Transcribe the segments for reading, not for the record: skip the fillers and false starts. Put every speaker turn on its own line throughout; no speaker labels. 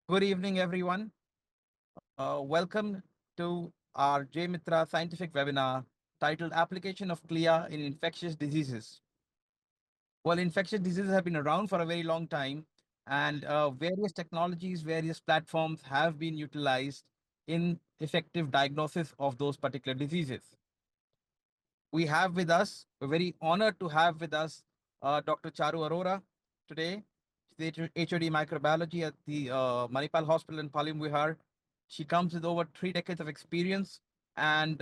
Good evening, everyone. Welcome to our JMitra Scientific Webinar titled Application of CLIA in Infectious Diseases. Well, infectious diseases have been around for a very long time, and various technologies, various platforms have been utilized in effective diagnosis of those particular diseases. We have with us, we're very honored to have with us Dr. Charu Arora today. She's the HOD microbiology at the Manipal Hospital in Palim Vihar. She comes with over 3 decades of experience and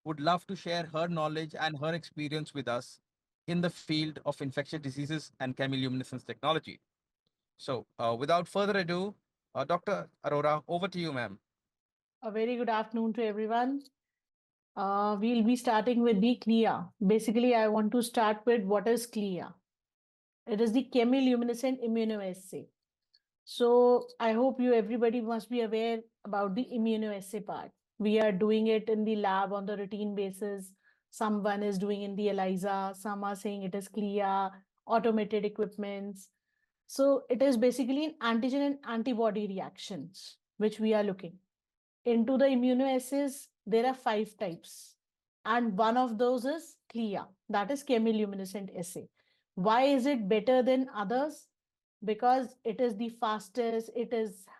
would love to share her knowledge and her experience with us in the field of infectious diseases and chemiluminescence technology. So without further ado, Dr. Arora, over to you, ma'am.
A very good afternoon to everyone. We'll be starting with the CLIA. Basically, I want to start with what is CLIA. It is the chemiluminescent immunoassay. So I hope everybody must be aware about the immunoassay part. We are doing it in the lab on the routine basis. Someone is doing in the ELISA. Some are saying it is CLIA, automated equipments. So it is basically an antigen and antibody reactions, which we are looking into the immunoassays. There are 5 types, and one of those is CLIA, that is chemiluminescent assay. Why is it better than others? Because it is the fastest,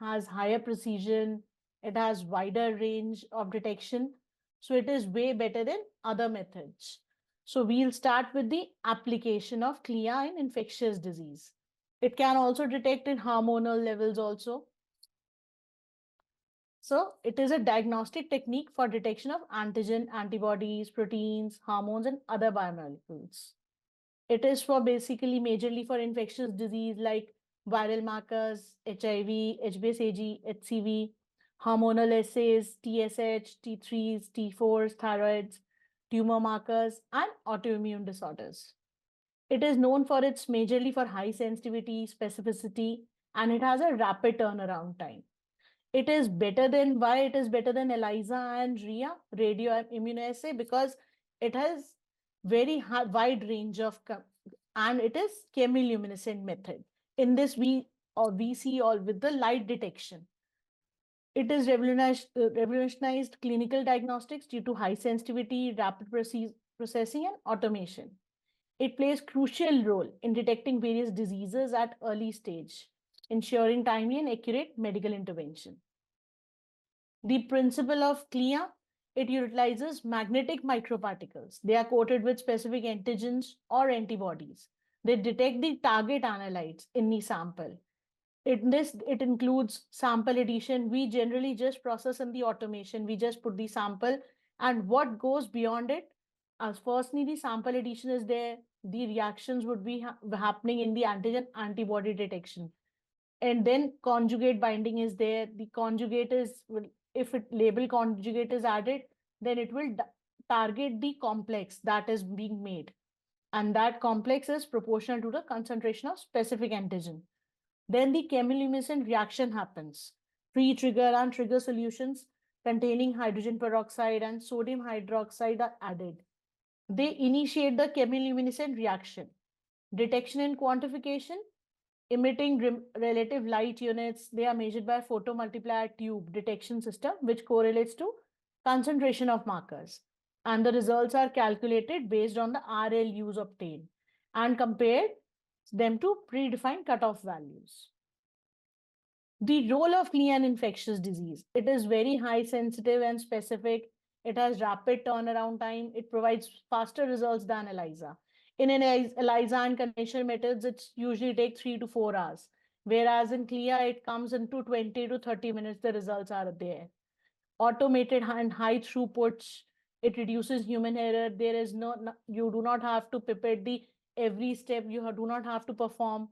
has higher precision, it has wider range of detection, so it is way better than other methods. So we'll start with the application of CLIA in infectious disease. It can also detect in hormonal levels also. So it is a diagnostic technique for detection of antigen, antibodies, proteins, hormones, and other biomolecules. It is for basically majorly for infectious disease like viral markers, HIV, HBsAg, HCV, hormonal assays, TSH, T3s, T4s, thyroids, tumor markers, and autoimmune disorders. It is known for its majorly for high sensitivity, specificity, and it has a rapid turnaround time. It is better than, why it is better than ELISA and RIA, radio immunoassay, because it has very wide range of and it is chemiluminescent method. In this we see all with the light detection. It is revolutionized clinical diagnostics due to high sensitivity, rapid processing, and automation. It plays crucial role in detecting various diseases at early stage, ensuring timely and accurate medical intervention. The principle of CLIA, it utilizes magnetic microparticles. They are coated with specific antigens or antibodies. They detect the target analytes in the sample. It includes sample addition. We generally just process in the automation. We just put the sample, and what goes beyond it, as firstly the sample addition is there, the reactions would be happening in the antigen antibody detection, and then conjugate binding is there. The conjugate is, if it label conjugate is added, then it will target the complex that is being made, and that complex is proportional to the concentration of specific antigen. Then the chemiluminescent reaction happens. Pre-trigger and trigger solutions containing hydrogen peroxide and sodium hydroxide are added. They initiate the chemiluminescent reaction. Detection and quantification, emitting relative light units, they are measured by photomultiplier tube detection system, which correlates to concentration of markers. And the results are calculated based on the RLUs obtained and compared them to predefined cutoff values. The role of CLIA in infectious disease. It is very high sensitive and specific. It has rapid turnaround time. It provides faster results than ELISA. In an ELISA and conventional methods, it usually takes 3 to 4 hours. Whereas in CLIA, it comes into 20 to 30 minutes, the results are there. Automated and high throughputs, it reduces human error. There is you do not have to pipette the every step, you do not have to perform.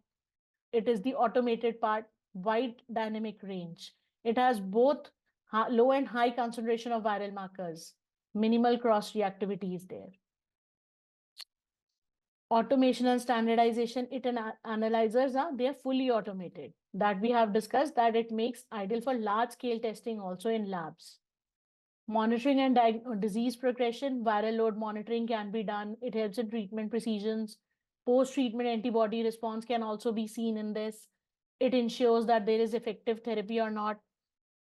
It is the automated part, wide dynamic range. It has both low and high concentration of viral markers. Minimal cross reactivity is there. Automation and standardization, analyzers they are fully automated. That we have discussed, that it makes ideal for large scale testing also in labs. Monitoring and disease progression, viral load monitoring can be done. It helps in treatment precisions. Post-treatment antibody response can also be seen in this. It ensures that there is effective therapy or not.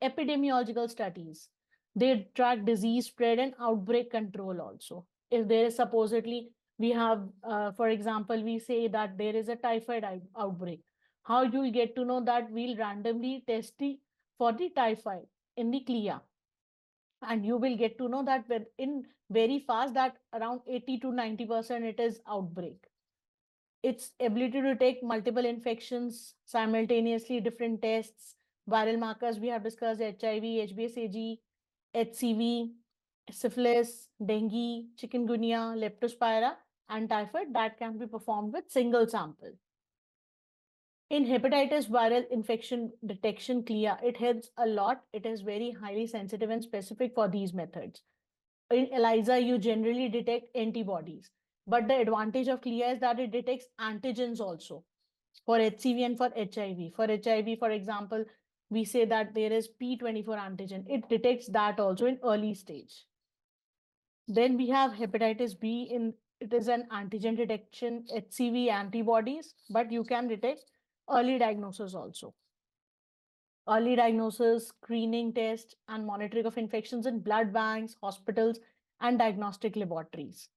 Epidemiological studies, they track disease spread and outbreak control also. If there is supposedly, we have, for example, we say that there is a typhoid outbreak. How you will get to know that? We'll randomly test for the typhoid in the CLIA, and you will get to know that in very fast that around 80 to 90% it is outbreak. Its ability to take multiple infections simultaneously, different tests, viral markers, we have discussed HIV, HBsAg, HCV, syphilis, dengue, chikungunya, leptospira, and typhoid that can be performed with single sample. In hepatitis viral infection detection CLIA, it helps a lot. It is very highly sensitive and specific for these methods. In ELISA, you generally detect antibodies, but the advantage of CLIA is that it detects antigens also for HCV and for HIV. For HIV, for example, we say that there is P24 antigen. It detects that also in early stage. Then we have hepatitis B. It is an antigen detection, HCV antibodies, but you can detect early diagnosis also. Early diagnosis, screening tests, and monitoring of infections in blood banks, hospitals, and diagnostic laboratories.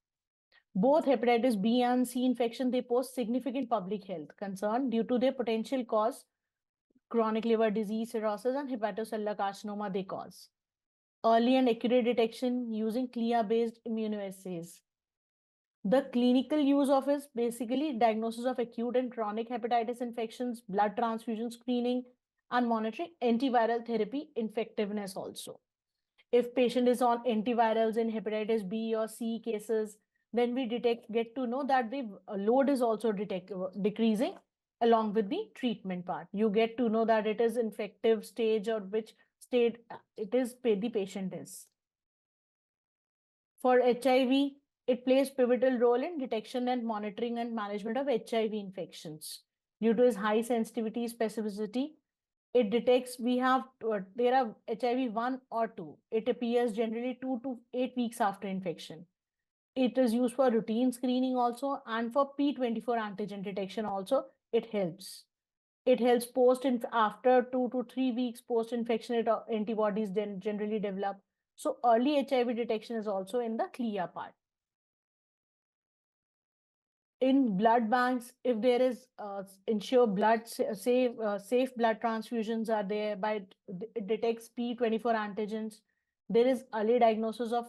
Both hepatitis B and C infection, they pose significant public health concern due to their potential cause, chronic liver disease, cirrhosis, and hepatocellular carcinoma they cause. Early and accurate detection using CLIA-based immunoassays. The clinical use of is basically diagnosis of acute and chronic hepatitis infections, blood transfusion screening, and monitoring antiviral therapy effectiveness also. If patient is on antivirals in hepatitis B or C cases, then we get to know that the load is also decreasing along with the treatment part. You get to know that it is infective stage or which state it is the patient is. For HIV, it plays pivotal role in detection and monitoring and management of HIV infections. Due to its high sensitivity, specificity, it detects, there are HIV 1 or 2. It appears generally 2 to 8 weeks after infection. It is used for routine screening also, and for P24 antigen detection also, it helps. It helps after 2 to 3 weeks post-infection, antibodies then generally develop. So early HIV detection is also in the CLIA part. In blood banks, if there is ensure safe blood transfusions are there, it detects P24 antigens. There is early diagnosis of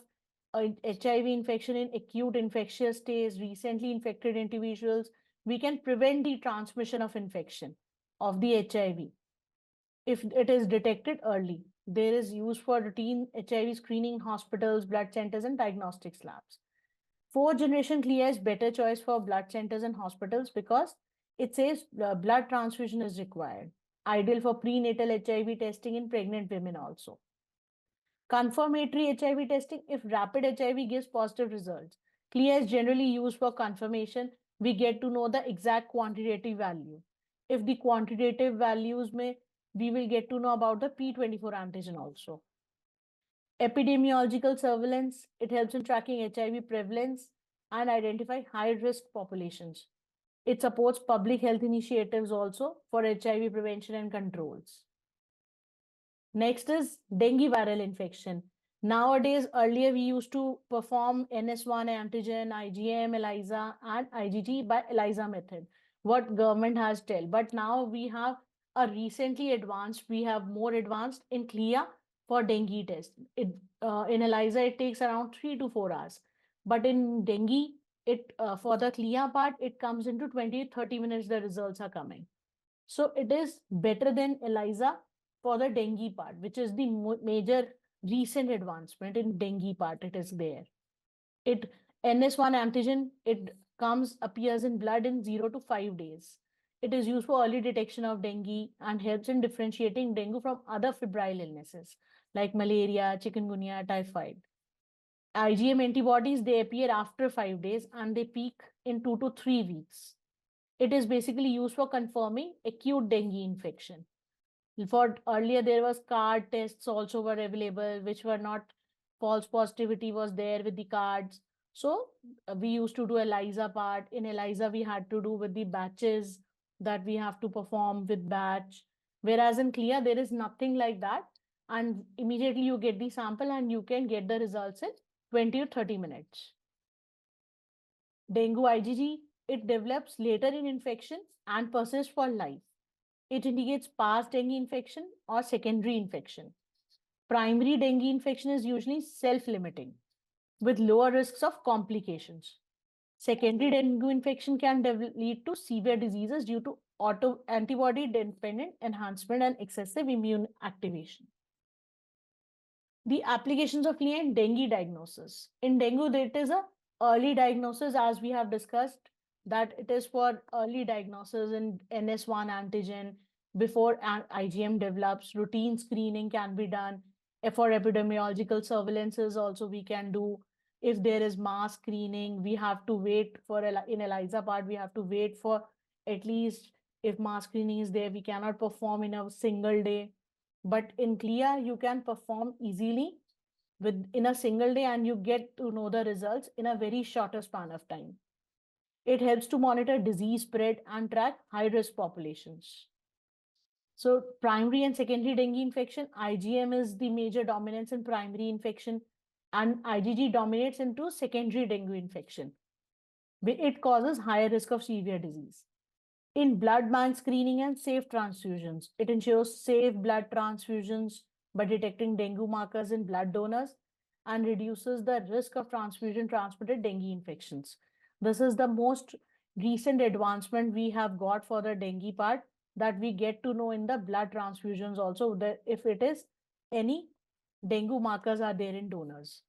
HIV infection in acute infectious states, recently infected individuals. We can prevent the transmission of infection of the HIV if it is detected early. There is use for routine HIV screening in hospitals, blood centers, and diagnostics labs. Fourth generation CLIA is better choice for blood centers and hospitals because it says blood transfusion is required. Ideal for prenatal HIV testing in pregnant women also. Confirmatory HIV testing, if rapid HIV gives positive results. CLIA is generally used for confirmation. We get to know the exact quantitative value. If the quantitative values we will get to know about the P24 antigen also. Epidemiological surveillance, it helps in tracking HIV prevalence and identify high-risk populations. It supports public health initiatives also for HIV prevention and controls. Next is dengue viral infection. Nowadays, earlier we used to perform NS1 antigen, IgM, ELISA, and IgG by ELISA method, what government has tell. But now we have more advanced in CLIA for dengue test. In ELISA, it takes around 3 to 4 hours. But in dengue, for the CLIA part, it comes into 20-30 minutes, the results are coming. So it is better than ELISA for the dengue part, which is the major recent advancement in dengue part. It is there. NS1 antigen, appears in blood in 0 to 5 days. It is used for early detection of dengue and helps in differentiating dengue from other febrile illnesses like malaria, chikungunya, typhoid. IgM antibodies, they appear after 5 days and they peak in 2 to 3 weeks. It is basically used for confirming acute dengue infection. For earlier, there was card tests also were available, which were not, false positivity was there with the cards. So we used to do ELISA part. In ELISA, we had to do with the batches, that we have to perform with batch. Whereas in CLIA, there is nothing like that. And immediately you get the sample and you can get the results in 20 or 30 minutes. Dengue IgG, it develops later in infection and persists for life. It indicates past dengue infection or secondary infection. Primary dengue infection is usually self-limiting with lower risks of complications. Secondary dengue infection can lead to severe diseases due to antibody-dependent enhancement and excessive immune activation. The applications of CLIA in dengue diagnosis. In dengue, it is a early diagnosis, as we have discussed, that it is for early diagnosis in NS1 antigen before IgM develops. Routine screening can be done. For epidemiological surveillances also we can do. If there is mass screening, we have to wait for, in ELISA part, we have to wait for at least, if mass screening is there, we cannot perform in a single day. But in CLIA, you can perform easily in a single day and you get to know the results in a very shorter span of time. It helps to monitor disease spread and track high-risk populations. So primary and secondary dengue infection, IgM is the major dominance in primary infection and IgG dominates into secondary dengue infection. It causes higher risk of severe disease. In blood bank screening and safe transfusions, it ensures safe blood transfusions by detecting dengue markers in blood donors and reduces the risk of transfusion-transmitted dengue infections. This is the most recent advancement we have got for the dengue part, that we get to know in the blood transfusions also that if it is any dengue markers are there in donors.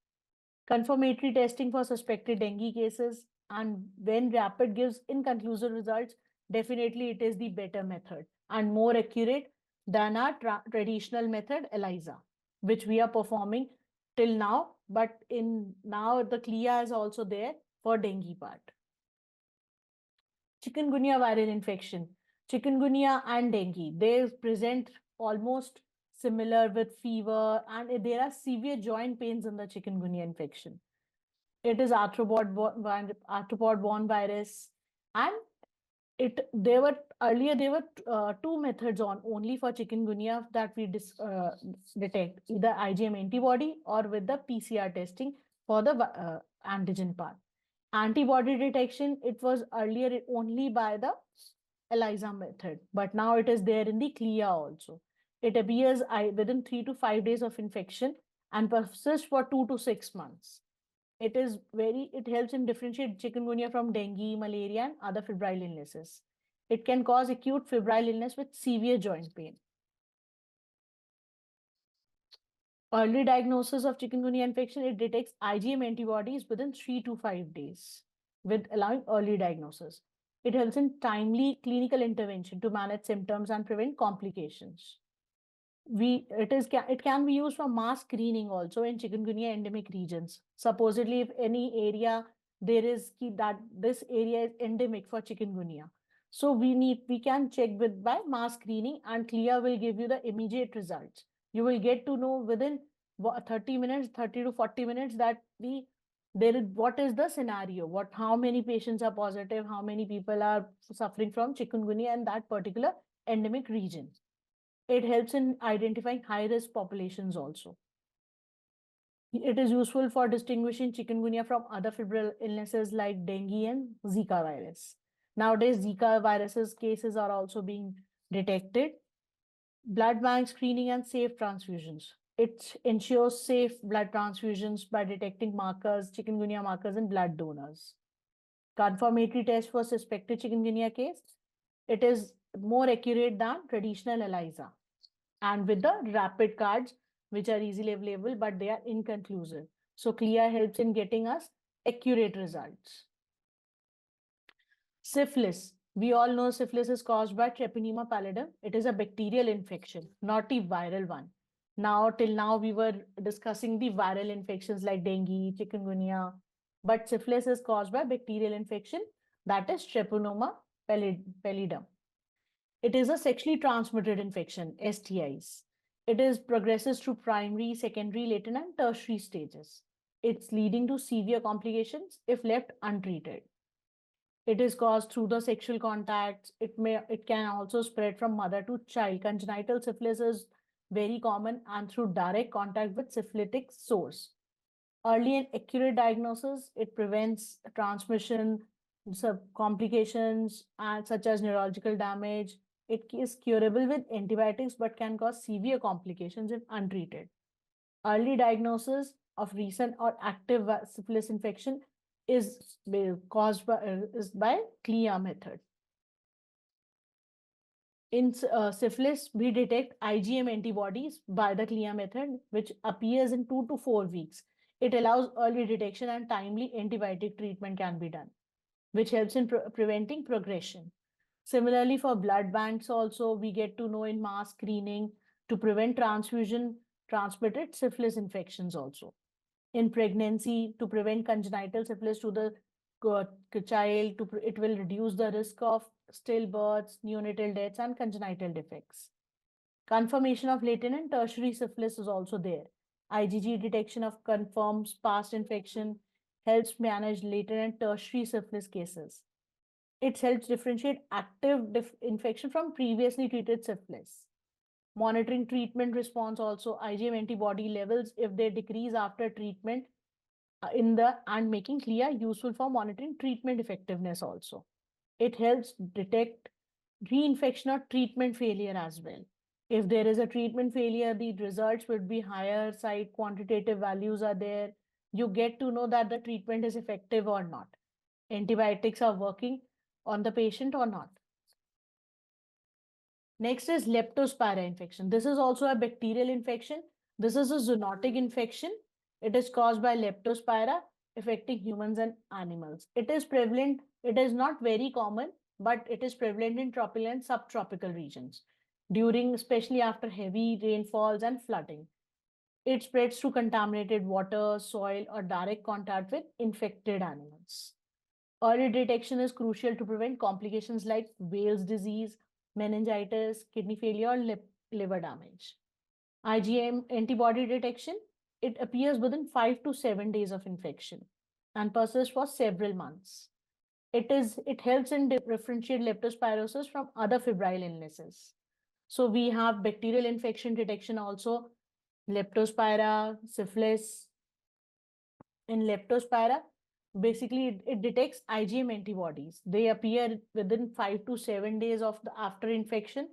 Confirmatory testing for suspected dengue cases, and when rapid gives inconclusive results, definitely it is the better method and more accurate than our traditional method, ELISA, which we are performing till now. But in now the CLIA is also there for dengue part. Chikungunya viral infection. Chikungunya and dengue, they present almost similar with fever, and there are severe joint pains in the chikungunya infection. It is arthropod-borne virus, and there were two methods only for chikungunya that we detect, either IgM antibody or with the PCR testing for the antigen part. Antibody detection, it was earlier only by the ELISA method, but now it is there in the CLIA also. It appears within 3 to 5 days of infection and persists for 2 to 6 months. It helps in differentiate chikungunya from dengue, malaria, and other febrile illnesses. It can cause acute febrile illness with severe joint pain. Early diagnosis of chikungunya infection, it detects IgM antibodies within 3 to 5 days, with allowing early diagnosis. It helps in timely clinical intervention to manage symptoms and prevent complications. It can be used for mass screening also in chikungunya endemic regions. Supposedly, if any area there is that this area is endemic for chikungunya, so we can check by mass screening, and CLIA will give you the immediate results. You will get to know within 30 to 40 minutes that what is the scenario, how many patients are positive, how many people are suffering from chikungunya in that particular endemic region. It helps in identifying high-risk populations also. It is useful for distinguishing chikungunya from other febrile illnesses like dengue and Zika virus. Nowadays, Zika viruses cases are also being detected. Blood bank screening and safe transfusions. It ensures safe blood transfusions by detecting chikungunya markers in blood donors. Confirmatory test for suspected chikungunya case. It is more accurate than traditional ELISA, and with the rapid cards, which are easily available, but they are inconclusive. So CLIA helps in getting us accurate results. Syphilis. We all know syphilis is caused by Treponema pallidum. It is a bacterial infection, not a viral one. Till now, we were discussing the viral infections like dengue, chikungunya, but syphilis is caused by bacterial infection, that is Treponema pallidum. It is a sexually transmitted infection, STIs. It progresses through primary, secondary, latent, and tertiary stages. It's leading to severe complications if left untreated. It is caused through the sexual contacts. It can also spread from mother to child. Congenital syphilis is very common and through direct contact with syphilitic source. Early and accurate diagnosis, it prevents transmission, complications, and such as neurological damage. It is curable with antibiotics but can cause severe complications if untreated. Early diagnosis of recent or active syphilis infection is caused by CLIA method. In syphilis, we detect IgM antibodies by the CLIA method, which appears in 2 to 4 weeks. It allows early detection and timely antibiotic treatment can be done, which helps in preventing progression. Similarly, for blood banks also, we get to know in mass screening to prevent transfusion transmitted syphilis infections also. In pregnancy, to prevent congenital syphilis to the child, it will reduce the risk of stillbirths, neonatal deaths, and congenital defects. Confirmation of latent and tertiary syphilis is also there. IgG detection of confirms past infection helps manage latent and tertiary syphilis cases. It helps differentiate active infection from previously treated syphilis. Monitoring treatment response also, IgM antibody levels, if they decrease after treatment and making CLIA useful for monitoring treatment effectiveness also. It helps detect reinfection or treatment failure as well. If there is a treatment failure, the results would be higher, site quantitative values are there. You get to know that the treatment is effective or not. Antibiotics are working on the patient or not. Next is leptospira infection. This is also a bacterial infection. This is a zoonotic infection. It is caused by leptospira affecting humans and animals. It is prevalent. It is not very common, but it is prevalent in tropical and subtropical regions during, especially after heavy rainfalls and flooding. It spreads through contaminated water, soil, or direct contact with infected animals. Early detection is crucial to prevent complications like Wales disease, meningitis, kidney failure, or liver damage. IgM antibody detection, it appears within 5 to 7 days of infection and persists for several months. It helps in differentiate leptospirosis from other febrile illnesses. So we have bacterial infection detection also, leptospira, syphilis. In leptospira, basically it detects IgM antibodies. They appear within 5 to 7 days of the after infection,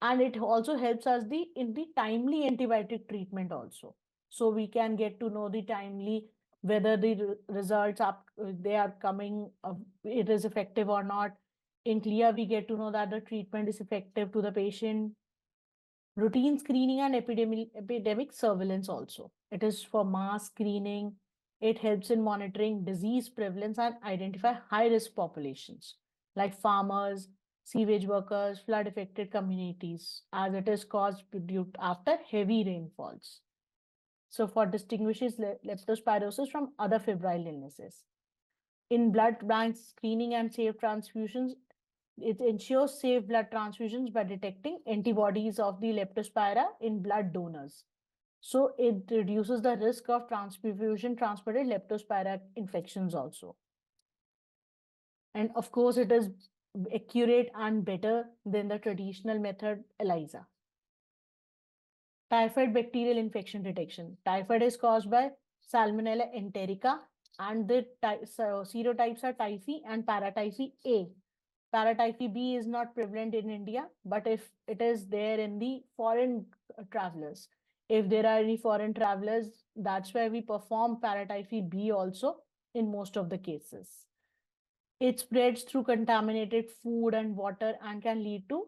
and it also helps us in the timely antibiotic treatment also. So we can get to know the timely whether the results they are coming, it is effective or not. In CLIA, we get to know that the treatment is effective to the patient. Routine screening and epidemic surveillance also. It is for mass screening. It helps in monitoring disease prevalence and identify high-risk populations like farmers, sewage workers, flood-affected communities, as it is caused after heavy rainfalls. So for distinguishes leptospirosis from other febrile illnesses. In blood bank screening and safe transfusions, it ensures safe blood transfusions by detecting antibodies of the leptospira in blood donors. So it reduces the risk of transfusion transmitted leptospira infections also. And of course, it is accurate and better than the traditional method ELISA. Typhoid bacterial infection detection. Typhoid is caused by Salmonella enterica, and the serotypes are typhi and paratyphi A. Paratyphi B is not prevalent in India, but if it is there in the foreign travelers, if there are any foreign travelers, that's where we perform paratyphi B also in most of the cases. It spreads through contaminated food and water and can lead to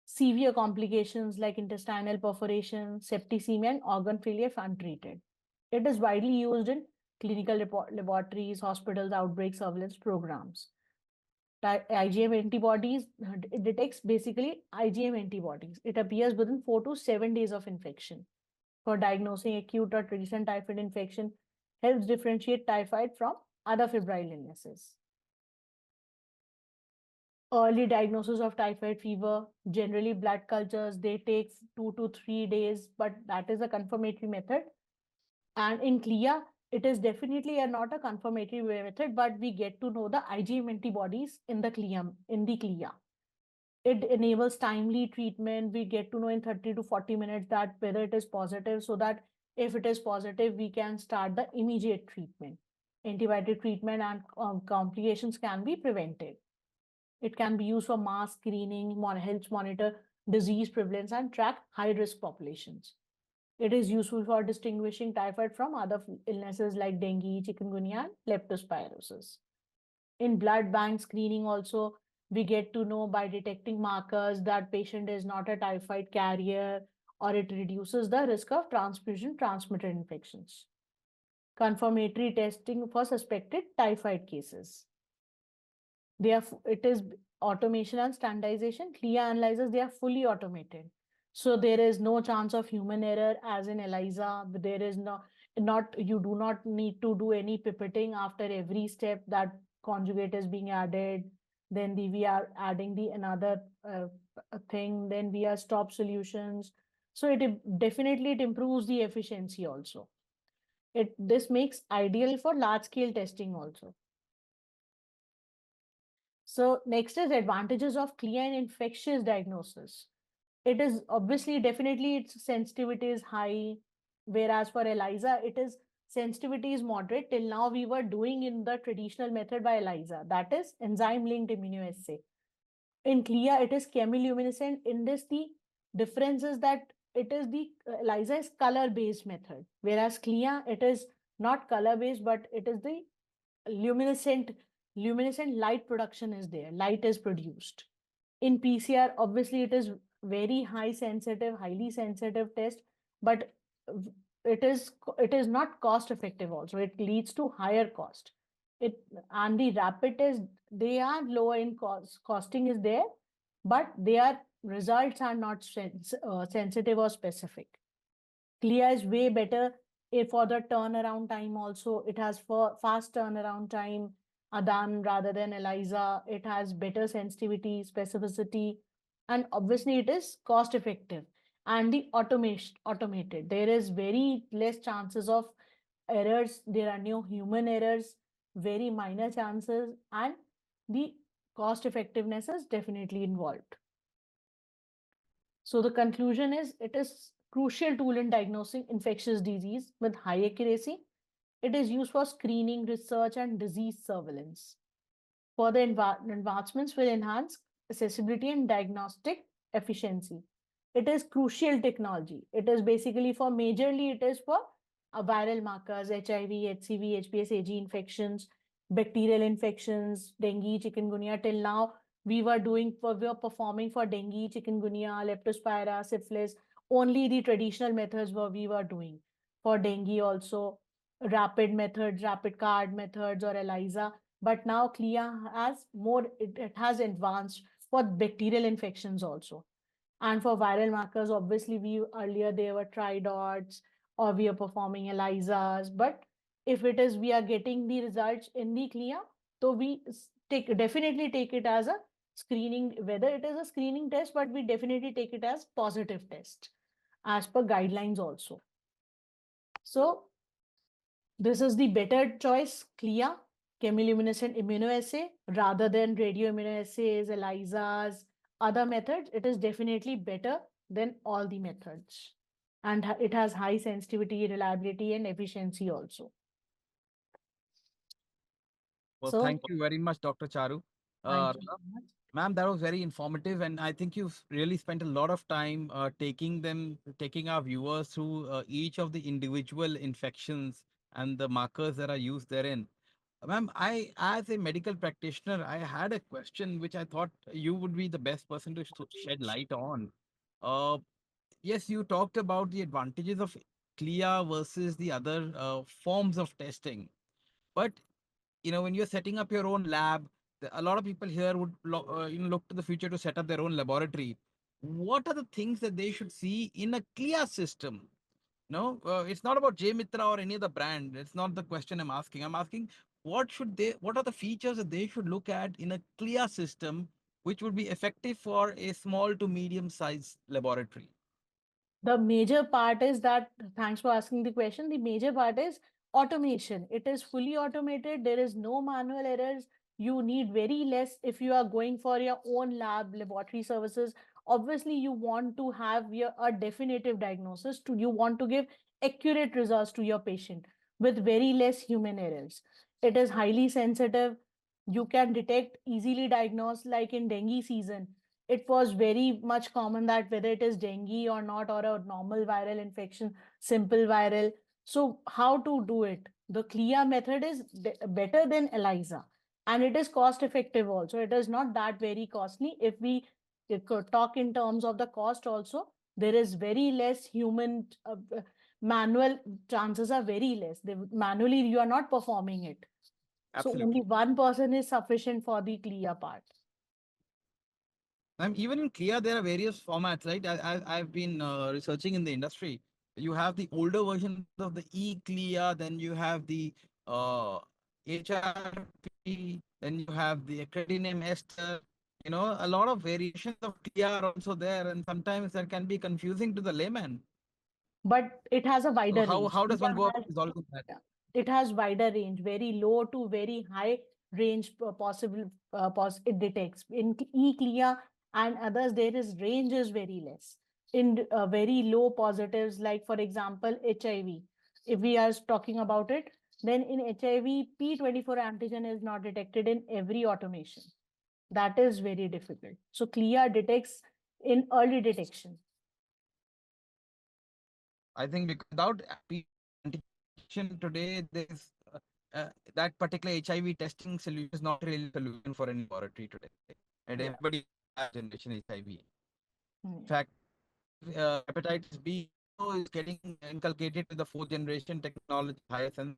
severe complications like intestinal perforation, septicemia, and organ failure if untreated. It is widely used in clinical laboratories, hospitals, outbreak surveillance programs. IgM antibodies, it detects basically IgM antibodies. It appears within 4 to 7 days of infection. For diagnosing acute or recent typhoid infection, helps differentiate typhoid from other febrile illnesses. Early diagnosis of typhoid fever, generally blood cultures, they take 2 to 3 days, but that is a confirmatory method. And in CLIA, It is definitely not a confirmatory method, but we get to know the IgM antibodies in the CLIA. It enables timely treatment. We get to know in 30 to 40 minutes that whether it is positive, so that if it is positive, we can start the immediate treatment. Antibiotic treatment and complications can be prevented. It can be used for mass screening, health monitor disease prevalence, and track high risk populations. It is useful for distinguishing typhoid from other illnesses like dengue, chikungunya, and leptospirosis. In blood bank screening also, we get to know by detecting markers that patient is not a typhoid carrier, or it reduces the risk of transfusion transmitted infections. Confirmatory testing for suspected typhoid cases. It is automation and standardization. CLIA analyzers, they are fully automated. So there is no chance of human error as in ELISA. There is not you do not need to do any pipetting after every step that conjugate is being added. Then we are adding the another thing. Then we are stop solutions. So definitely it improves the efficiency also. This makes ideal for large scale testing also. So next is advantages of CLIA in infectious diagnosis. It is obviously definitely its sensitivity is high, whereas for ELISA, it is sensitivity is moderate. Till now, we were doing in the traditional method by ELISA, that is enzyme-linked immunoassay. In CLIA, it is chemiluminescent. In this, the difference is that it is the ELISA is color-based method, whereas CLIA, it is not color-based, but it is the luminescent light production is there. Light is produced. In PCR, obviously, it is very highly sensitive test, but it is not cost effective also. It leads to higher cost. And the rapid test, they are lower in cost. Costing is there, but their results are not sensitive or specific. CLIA is way better for the turnaround time also. It has fast turnaround time than rather than ELISA. It has better sensitivity, specificity, and obviously it is cost effective. And the automated. There is very less chances of errors. There are no human errors, very minor chances, and the cost effectiveness is definitely involved. So the conclusion is it is crucial tool in diagnosing infectious disease with high accuracy. It is used for screening, research, and disease surveillance. Further advancements will enhance accessibility and diagnostic efficiency. It is crucial technology. It is basically for majorly it is for viral markers, HIV, HCV, HPS, AG infections, bacterial infections, dengue, chikungunya. Till now, we were performing for dengue, chikungunya, leptospira, syphilis. Only the traditional methods we were doing. For dengue also, rapid methods, rapid card methods, or ELISA. But now CLIA has more, it has advanced for bacterial infections also. And for viral markers, obviously, earlier they were tridots or we are performing ELISAs. But if it is, we are getting the results in the CLIA, so we definitely take it as a screening, whether it is a screening test, but we definitely take it as positive test as per guidelines also. So this is the better choice, CLIA, chemiluminescent immunoassay, rather than radioimmunoassays, ELISAs, other methods. It is definitely better than all the methods. And it has high sensitivity, reliability, and efficiency also.
Well,
So,
thank you very much, Dr. Charu.
thank you very much.
Ma'am, that was very informative, and I think you've really spent a lot of time taking our viewers through each of the individual infections and the markers that are used therein. Ma'am, as a medical practitioner, I had a question which I thought you would be the best person to shed light on. Uh, yes, you talked about the advantages of CLIA versus the other forms of testing, but when you're setting up your own lab, a lot of people here would look to the future to set up their own laboratory. What are the things that they should see in a CLIA system? No, it's not about JMitra or any other brand. It's not the question I'm asking. I'm asking what are the features that they should look at in a CLIA system, which would be effective for a small to medium sized laboratory?
The major part is that, thanks for asking the question. The major part is Automation. It is fully automated. There is no manual errors. You need very less if you are going for your own laboratory services. Obviously, you want to have a definitive diagnosis. You want to give accurate results to your patient with very less human errors. It is highly sensitive. You can detect, easily diagnose, like in dengue season. It was very much common that whether it is dengue or not, or a normal viral infection, simple viral. So how to do it? The CLIA method is better than ELISA, and it is cost effective also. It is not that very costly. If we talk in terms of the cost also, there is very less human manual chances are very less. Manually, you are not performing it. So only
Absolutely.
one person is sufficient for the CLIA part.
Even in CLIA, there are various formats, right? I've been researching in the industry. You have the older version of the eCLIA, then you have the HRP, then you have the acronym ester. A lot of variations of CLIA are also there, and sometimes that can be confusing to the layman.
But it has a
So
wider range.
how does
CLIA
one go about
has,
resolving that?
yeah, it has wider range, very low to very high range possible. It detects in eCLIA and others. There is range is very less in very low positives, like for example HIV. If we are talking about it, then in HIV, P24 antigen is not detected in every automation. That is very difficult. So CLIA detects in early detection.
I think because without antigen today, there's that particular HIV testing solution is not really a solution for any laboratory today. And
Yeah.
everybody has generation HIV.
Hmm.
In fact, hepatitis B is getting inculcated with the fourth generation technology, highest, and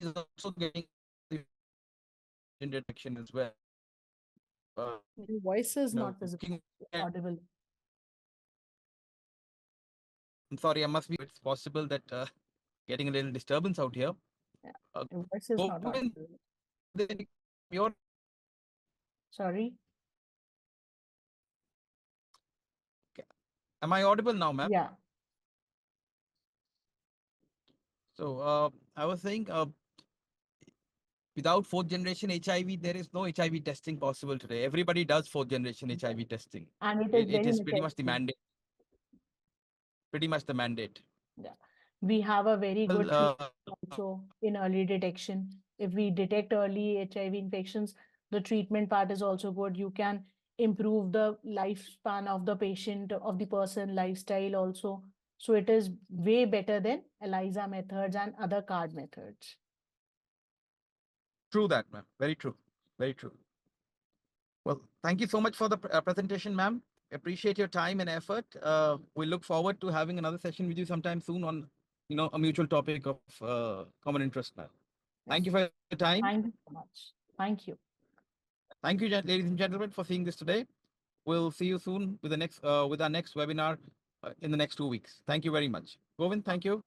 is also getting the detection as well.
Your voice is not visible,
Looking at,
audible.
I'm sorry, I must be. It's possible that getting a little disturbance out here.
Yeah.
Uh,
Your voice is not
Govind,
audible.
your
Sorry.
am I audible now, ma'am?
Yeah.
So I was saying, without fourth generation HIV, there is no HIV testing possible today. Everybody does fourth generation
Yeah.
HIV testing.
And it is
It
very
is pretty much the
necessary.
mandate. Pretty much the mandate.
Yeah. We have a very
Well,
good treatment also in early detection. If we detect early HIV infections, the treatment part is also good. You can improve the lifespan of the patient, of the person, lifestyle also. So it is way better than ELISA methods and other card methods.
true that, ma'am. Very true. Very true. Well, thank you so much for the presentation, ma'am. Appreciate your time and effort. We look forward to having another session with you sometime soon on, a mutual topic of common interest, ma'am.
Yeah.
Thank you for your time.
Thank you so much. Thank you.
Thank you, ladies and gentlemen, for seeing this today. We'll see you soon with the next with our next webinar in the next 2 weeks. Thank you very much. Govind, thank you.